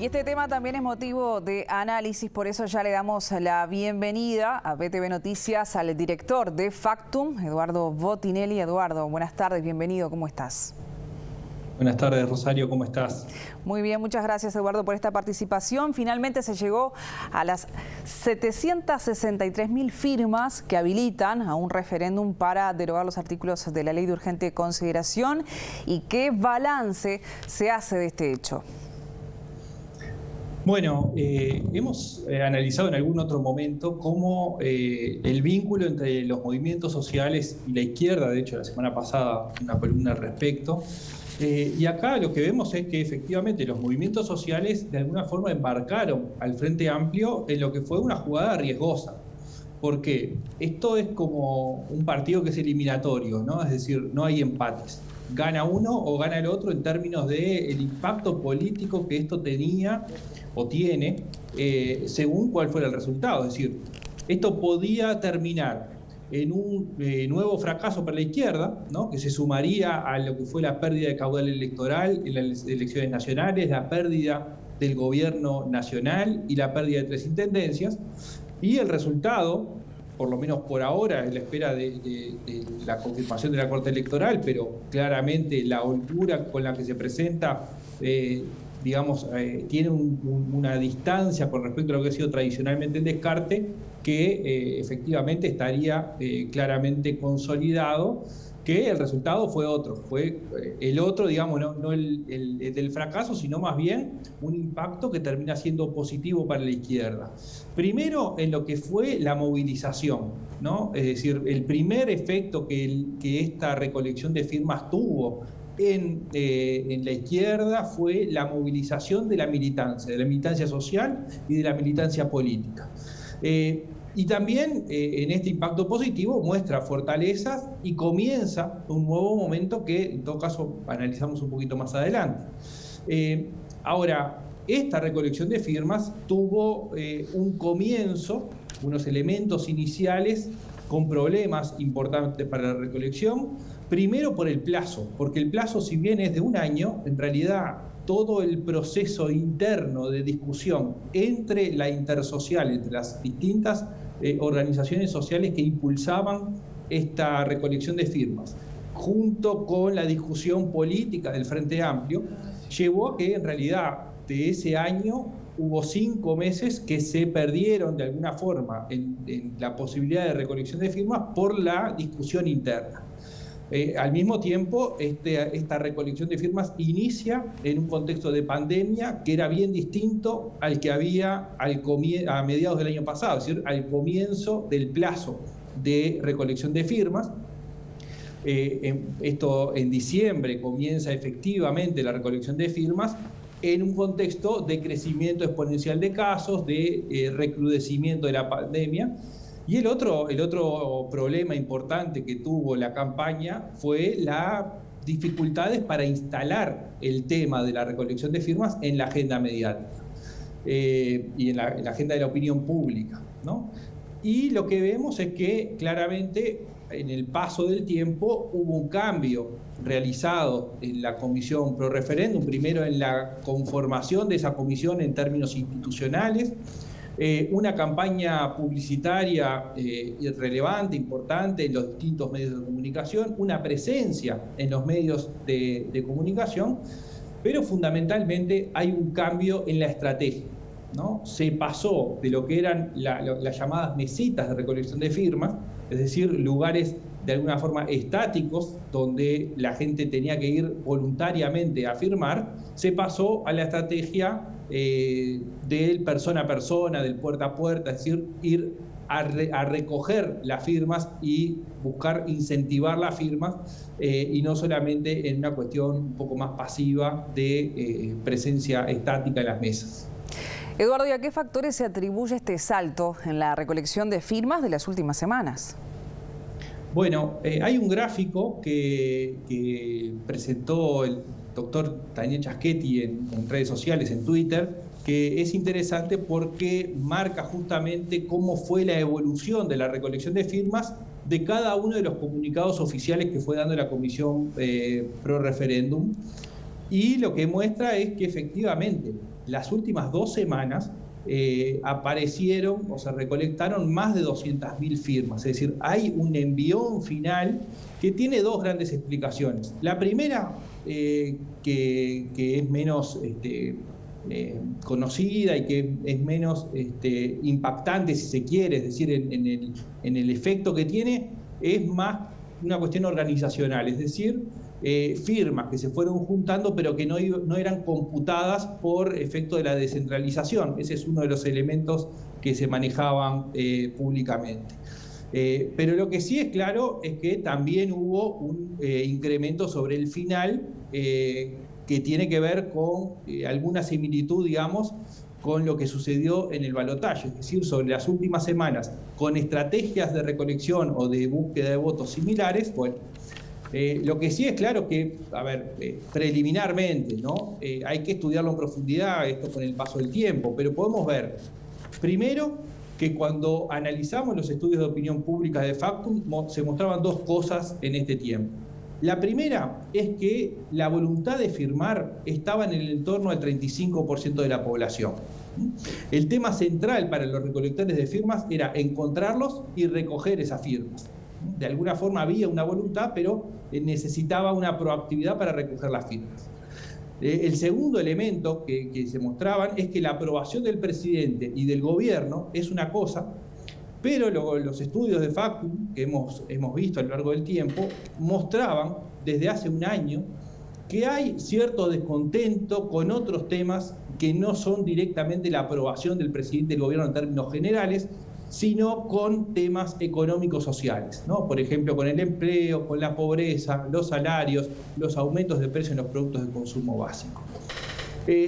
Y este tema también es motivo de análisis, por eso ya le damos la bienvenida a BTV Noticias al director de Factum, Eduardo Botinelli. Eduardo, buenas tardes, bienvenido, ¿cómo estás? Buenas tardes, Rosario, ¿cómo estás? Muy bien, muchas gracias, Eduardo, por esta participación. Finalmente se llegó a las 763.000 firmas que habilitan a un referéndum para derogar los artículos de la Ley de Urgente Consideración. ¿Y qué balance se hace de este hecho? Bueno, hemos analizado en algún otro momento cómo el vínculo entre los movimientos sociales y la izquierda, de hecho la semana pasada una columna al respecto, y acá lo que vemos es que efectivamente los movimientos sociales de alguna forma embarcaron al Frente Amplio en lo que fue una jugada riesgosa. ¿Por qué? Esto es como un partido que es eliminatorio, ¿no? Es decir, no hay empates. Gana uno o gana el otro en términos del impacto político que esto tenía o tiene según cuál fuera el resultado. Es decir, esto podía terminar en un nuevo fracaso para la izquierda, ¿no? Que se sumaría a lo que fue la pérdida de caudal electoral en las elecciones nacionales, la pérdida del gobierno nacional y la pérdida de 3 intendencias. Y el resultado, por lo menos por ahora, en la espera de la confirmación de la Corte Electoral, pero claramente la holgura con la que se presenta, tiene una distancia con respecto a lo que ha sido tradicionalmente el descarte, que efectivamente estaría claramente consolidado, que el resultado fue otro, fue el otro, digamos, no el del fracaso, sino más bien un impacto que termina siendo positivo para la izquierda. Primero, en lo que fue la movilización, ¿no? Es decir, el primer efecto que esta recolección de firmas tuvo en la izquierda fue la movilización de la militancia social y de la militancia política. Y también en este impacto positivo muestra fortalezas y comienza un nuevo momento que en todo caso analizamos un poquito más adelante. Ahora, esta recolección de firmas tuvo un comienzo, unos elementos iniciales con problemas importantes para la recolección. Primero por el plazo, porque el plazo, si bien es de 1 año, en realidad todo el proceso interno de discusión entre la intersocial, entre las distintas organizaciones sociales que impulsaban esta recolección de firmas, junto con la discusión política del Frente Amplio, llevó a que en realidad de ese año hubo 5 meses que se perdieron de alguna forma en la posibilidad de recolección de firmas por la discusión interna. Al mismo tiempo, esta recolección de firmas inicia en un contexto de pandemia que era bien distinto al que había a mediados del año pasado, es decir, al comienzo del plazo de recolección de firmas. Esto en diciembre comienza efectivamente la recolección de firmas en un contexto de crecimiento exponencial de casos, de recrudecimiento de la pandemia. Y el otro problema importante que tuvo la campaña fue las dificultades para instalar el tema de la recolección de firmas en la agenda mediática y en la agenda de la opinión pública, ¿no? Y lo que vemos es que claramente en el paso del tiempo hubo un cambio realizado en la comisión pro referéndum, primero en la conformación de esa comisión en términos institucionales, una campaña publicitaria relevante, importante en los distintos medios de comunicación, una presencia en los medios de comunicación, pero fundamentalmente hay un cambio en la estrategia, ¿no? Se pasó de lo que eran las llamadas mesitas de recolección de firmas, es decir, lugares de alguna forma estáticos, donde la gente tenía que ir voluntariamente a firmar, se pasó a la estrategia del persona a persona, del puerta a puerta, es decir, ir a recoger las firmas y buscar incentivar las firmas y no solamente en una cuestión un poco más pasiva de presencia estática en las mesas. Eduardo, ¿y a qué factores se atribuye este salto en la recolección de firmas de las últimas semanas? Bueno, hay un gráfico que presentó el doctor Daniel Chasquetti en redes sociales, en Twitter, que es interesante porque marca justamente cómo fue la evolución de la recolección de firmas de cada uno de los comunicados oficiales que fue dando la Comisión pro referéndum. Y lo que muestra es que efectivamente las últimas 2 semanas aparecieron o se recolectaron más de 200.000 firmas. Es decir, hay un envión final que tiene 2 grandes explicaciones. La primera, que es menos conocida y que es menos impactante, si se quiere, es decir, en el efecto que tiene, es más una cuestión organizacional, es decir, firmas que se fueron juntando pero que no eran computadas por efecto de la descentralización. Ese es uno de los elementos que se manejaban públicamente. Pero lo que sí es claro es que también hubo un incremento sobre el final que tiene que ver con alguna similitud, digamos, con lo que sucedió en el balotaje, es decir, sobre las últimas semanas, con estrategias de recolección o de búsqueda de votos similares. Bueno, lo que sí es claro que, preliminarmente, ¿no? Hay que estudiarlo en profundidad, esto con el paso del tiempo, pero podemos ver, primero, que cuando analizamos los estudios de opinión pública de Factum, se mostraban 2 cosas en este tiempo. La primera es que la voluntad de firmar estaba en el entorno del 35% de la población. El tema central para los recolectores de firmas era encontrarlos y recoger esas firmas. De alguna forma había una voluntad, pero necesitaba una proactividad para recoger las firmas. El segundo elemento que se mostraban es que la aprobación del presidente y del gobierno es una cosa, pero los estudios de Factum que hemos visto a lo largo del tiempo mostraban desde hace un año que hay cierto descontento con otros temas que no son directamente la aprobación del presidente y del gobierno en términos generales, sino con temas económicos sociales, ¿no? Por ejemplo, con el empleo, con la pobreza, los salarios, los aumentos de precio en los productos de consumo básico.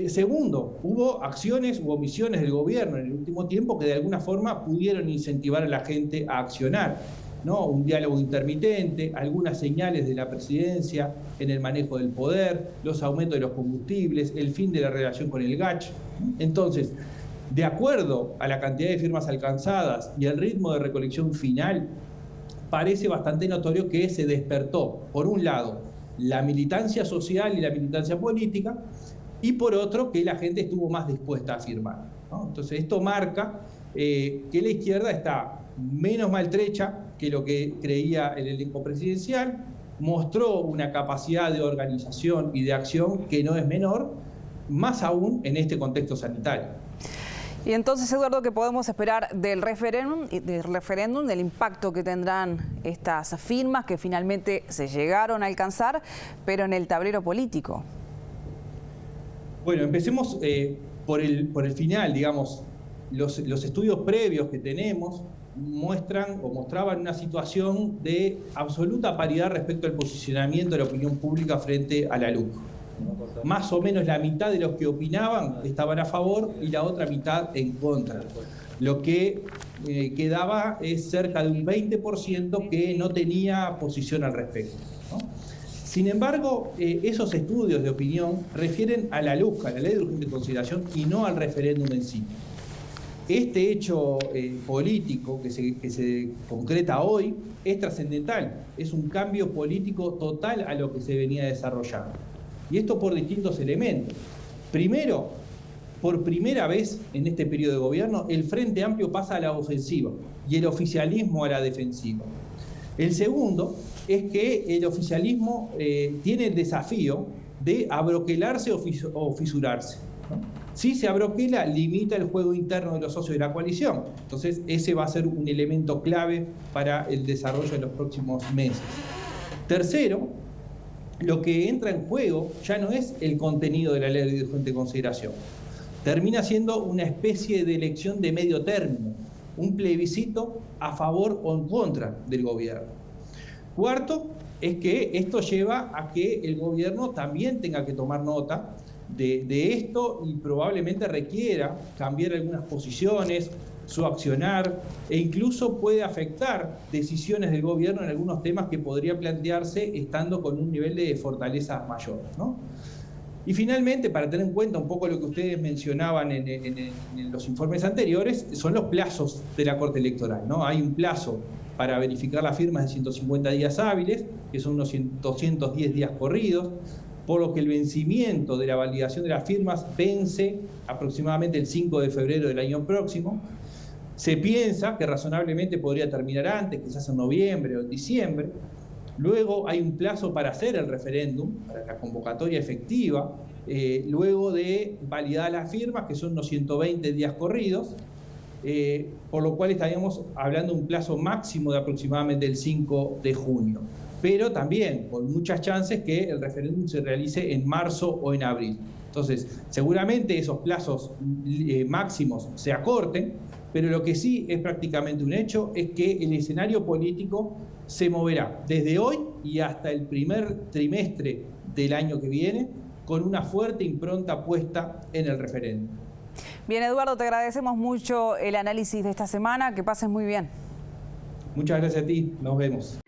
Segundo, hubo acciones u omisiones del gobierno en el último tiempo que de alguna forma pudieron incentivar a la gente a accionar, ¿no? Un diálogo intermitente, algunas señales de la presidencia en el manejo del poder, los aumentos de los combustibles, el fin de la relación con el GACH. Entonces, de acuerdo a la cantidad de firmas alcanzadas y el ritmo de recolección final, parece bastante notorio que se despertó, por un lado, la militancia social y la militancia política, y por otro, que la gente estuvo más dispuesta a firmar, ¿no? Entonces, esto marca que la izquierda está menos maltrecha que lo que creía el elenco presidencial, mostró una capacidad de organización y de acción que no es menor, más aún en este contexto sanitario. Y entonces, Eduardo, ¿qué podemos esperar del referéndum, del impacto que tendrán estas firmas que finalmente se llegaron a alcanzar, pero en el tablero político? Bueno, empecemos por el final, digamos. Los estudios previos que tenemos mostraban una situación de absoluta paridad respecto al posicionamiento de la opinión pública frente a la LUC. Más o menos la mitad de los que opinaban estaban a favor y la otra mitad en contra. Lo que quedaba es cerca de un 20% que no tenía posición al respecto, ¿no? Sin embargo, esos estudios de opinión refieren a la LUC, a la Ley de Urgente Consideración, y no al referéndum en sí. Este hecho político que se concreta hoy es trascendental, es un cambio político total a lo que se venía desarrollando. Y esto por distintos elementos. Primero, por primera vez en este periodo de gobierno, el Frente Amplio pasa a la ofensiva y el oficialismo a la defensiva. El segundo es que el oficialismo tiene el desafío de abroquelarse o fisurarse, ¿no? Si se abroquela, limita el juego interno de los socios de la coalición. Entonces, ese va a ser un elemento clave para el desarrollo de los próximos meses. Tercero, lo que entra en juego ya no es el contenido de la ley de urgente consideración. Termina siendo una especie de elección de medio término, un plebiscito a favor o en contra del gobierno. Cuarto, es que esto lleva a que el gobierno también tenga que tomar nota de esto y probablemente requiera cambiar algunas posiciones, su accionar, e incluso puede afectar decisiones del gobierno en algunos temas que podría plantearse estando con un nivel de fortaleza mayor, ¿no? Y finalmente, para tener en cuenta un poco lo que ustedes mencionaban en los informes anteriores, son los plazos de la Corte Electoral, ¿no? Hay un plazo para verificar las firmas de 150 días hábiles, que son unos 210 días corridos. por lo que el vencimiento de la validación de las firmas vence aproximadamente el 5 de febrero del año próximo. Se piensa que razonablemente podría terminar antes, quizás en noviembre o en diciembre. Luego hay un plazo para hacer el referéndum, para la convocatoria efectiva, luego de validar las firmas, que son unos 120 días corridos, por lo cual estaríamos hablando de un plazo máximo de aproximadamente el 5 de junio. Pero también con muchas chances que el referéndum se realice en marzo o en abril. Entonces, seguramente esos plazos máximos se acorten, pero lo que sí es prácticamente un hecho es que el escenario político se moverá desde hoy y hasta el primer trimestre del año que viene con una fuerte impronta puesta en el referéndum. Bien, Eduardo, te agradecemos mucho el análisis de esta semana. Que pases muy bien. Muchas gracias a ti. Nos vemos.